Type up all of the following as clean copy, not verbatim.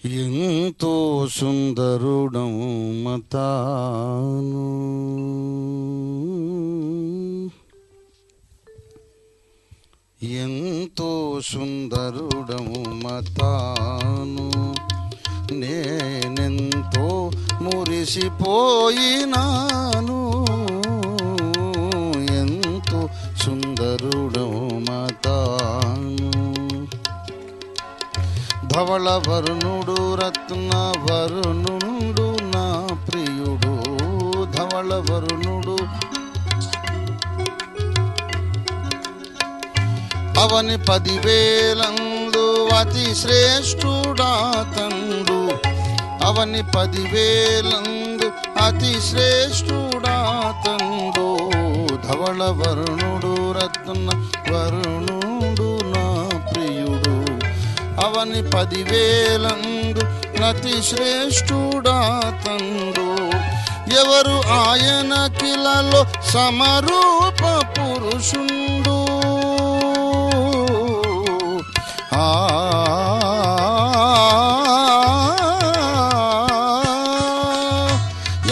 ఎంతో సుందరుడము మతాను, ఎంతో సుందరుడము మతాను, నేనెంతో మురిసిపోయినాను. ఎంతో సుందరుడము మతాను, ధవళ వరుణుడు రత్న వరుణుడు నా ప్రియుడు. ధవళ వరుణుడు అవని 10,000 అతి శ్రేష్ఠుడాతండు. అవని 10,000 అతి శ్రేష్ఠుడాతండు. ధవళ వరుణుడు రత్న వరుణుడు నా ప్రియుడు. అవని 10,000 అతి శ్రేష్ఠుడాతండు. ఎవరు ఆయన కిలలో సమరూప పురుషుండు.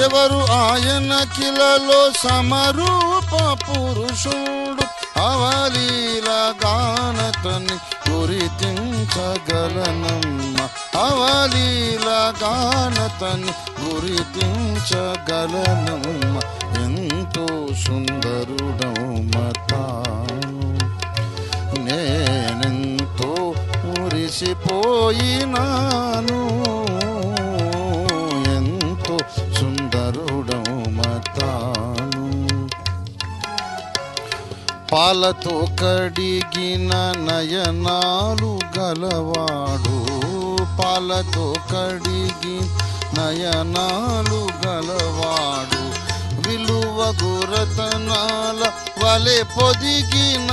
ఎవరు ఆయన కిలలో సమరూప పురుషుడు. అవలీల గానతని గుర్తించగలనమ్మ. అవలీల గానతని గుర్తించగలనమ్మ. ఎంతో సుందరుడమ్మ తాను, నేనెంతో మురిసిపోయినాను. ఎంతో సుందరుడమ్మ తాను, పాలతో కడిగిన నయనాలు గలవాడు. పాలతో కడిగి నయనాలు గలవాడు. విలువగు రతనాల వలె పొదిగిన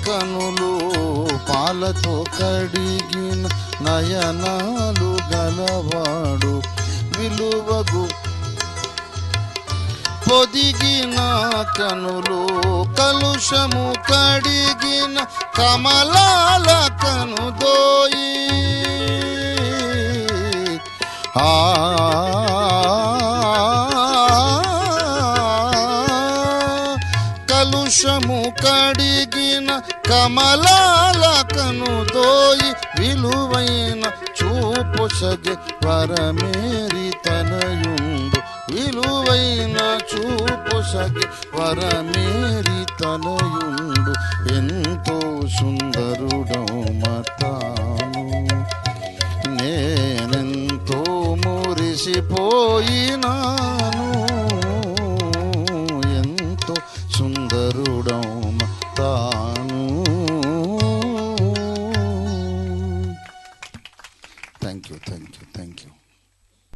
కనులు. పాలతో కడిగిన నయనాలు గలవాడు. విలువగు పొదిగిన కనులు. కలుషము కడిగిన కమలాల కనుదోయి. కలుషము కడిగిన కమలాల కనుదోయి. విలువైన చూపు సగె వరమేరి తనయుండు. విలువైన చూపు సగె వరమేరి తనయుండు. ఎంతో సుందరుడమ్మ తాను, నేనెంతో మురిసిపోయినాను. ఎంతో సుందరుడమ్మ తాను. Thank you.